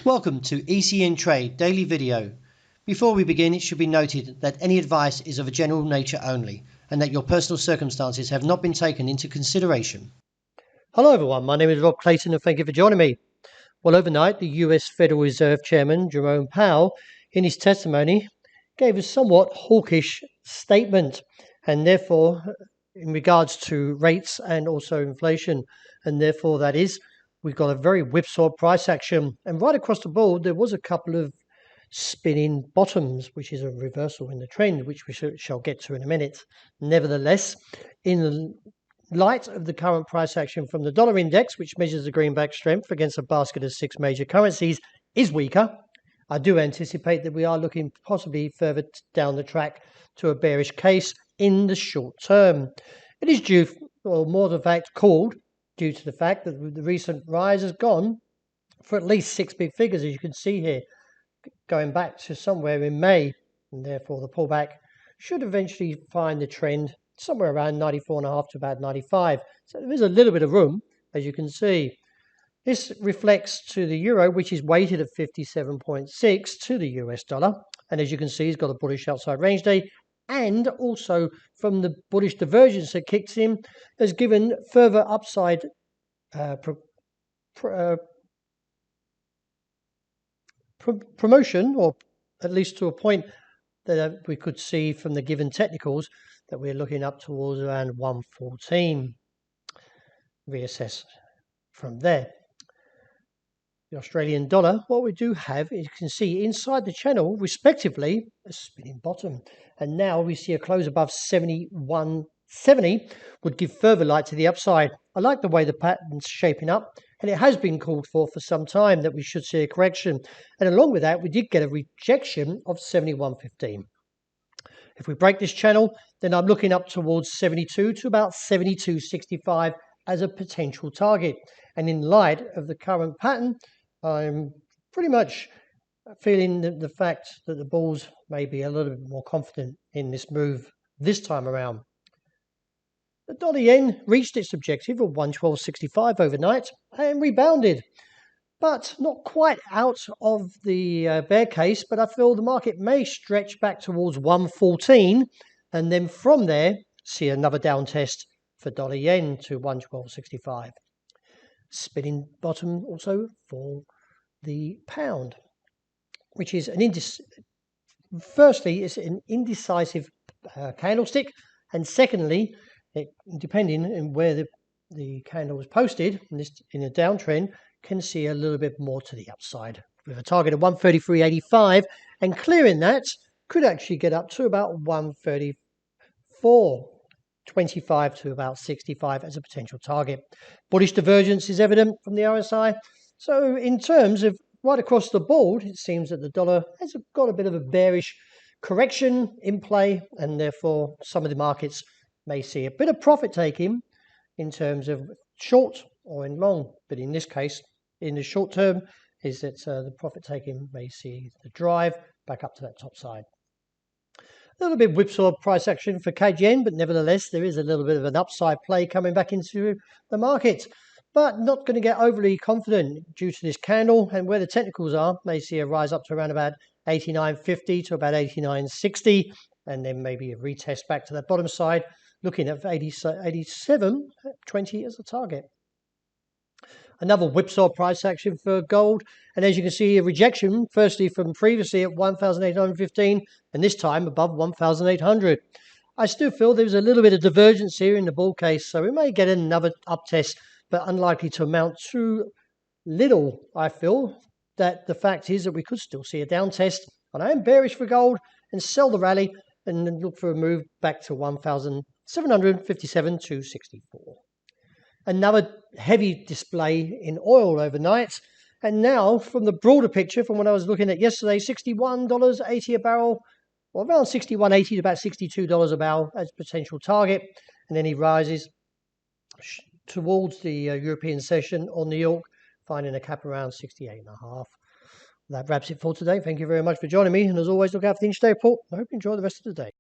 Welcome to ECNTRADE Daily Video. Before we begin, it should be noted that any advice is of a general nature only and that your personal circumstances have not been taken into consideration. Hello everyone, my name is Rob Clayton and thank you for joining me. Well, overnight, the US Federal Reserve Chairman Jerome Powell, in his testimony, gave a somewhat hawkish statement, and therefore, in regards to rates and also inflation, and therefore that is, we've got a very whipsaw price action, and right across the board there was a couple of spinning bottoms, which is a reversal in the trend, which we shall get to in a minute. Nevertheless, in light of the current price action from the dollar index, which measures the greenback strength against a basket of 6 major currencies, is weaker. I do anticipate that we are looking possibly further down the track to a bearish case in the short term. It is due, or more than fact called, due to the fact that the recent rise has gone for at least 6 big figures, as you can see here, going back to somewhere in May, and therefore the pullback should eventually find the trend somewhere around 94.5 to about 95. So there is a little bit of room, as you can see. This reflects to the euro, which is weighted at 57.6 to the US dollar. And as you can see, it's got a bullish outside range day. And also from the bullish divergence that kicks in, has given further upside promotion, or at least to a point that we could see from the given technicals that we're looking up towards around 114. Reassess from there. The Australian dollar, what we do have, you can see inside the channel, respectively, a spinning bottom. And now we see a close above 71.70 would give further light to the upside. I like the way the pattern's shaping up, and it has been called for some time that we should see a correction. And along with that, we did get a rejection of 71.15. If we break this channel, then I'm looking up towards 72 to about 72.65 as a potential target. And in light of the current pattern, I'm pretty much feeling the fact that the bulls may be a little bit more confident in this move this time around. The dollar yen reached its objective of 112.65 overnight and rebounded, but not quite out of the bear case. But I feel the market may stretch back towards 114 and then from there see another down test for dollar yen to 112.65. Spinning bottom also for the pound, which is firstly, it's an indecisive candlestick, and secondly, depending on where the candle was posted in a downtrend, can see a little bit more to the upside with a target of 133.85, and clearing that could actually get up to about 134.25 to about 65 as a potential target. Bullish divergence is evident from the RSI. So in terms of right across the board, it seems that the dollar has got a bit of a bearish correction in play, and therefore some of the markets may see a bit of profit taking in terms of short or in long. But in this case, in the short term, is that the profit taking may see the drive back up to that top side. A little bit whipsaw price action for CAD yen, but nevertheless, there is a little bit of an upside play coming back into the market. But not going to get overly confident due to this candle, and where the technicals are, may see a rise up to around about 89.50 to about 89.60, and then maybe a retest back to that bottom side, looking at 87.20 as a target. Another whipsaw price action for gold, and as you can see, a rejection firstly from previously at 1,815 and this time above 1,800. I still feel there's a little bit of divergence here in the bull case, so we may get another up test, but unlikely to amount to little. I feel that the fact is that we could still see a down test, and I am bearish for gold and sell the rally and then look for a move back to 1,757 to 64. Another heavy display in oil overnight, and now from the broader picture from what I was looking at yesterday, $61.80 a barrel, or around $61.80 to about $62 a barrel as potential target, and then he rises towards the European session on New York, finding a cap around 68.5. That wraps it for today. Thank you very much for joining me, and as always, look out for the intraday report. I hope you enjoy the rest of the day.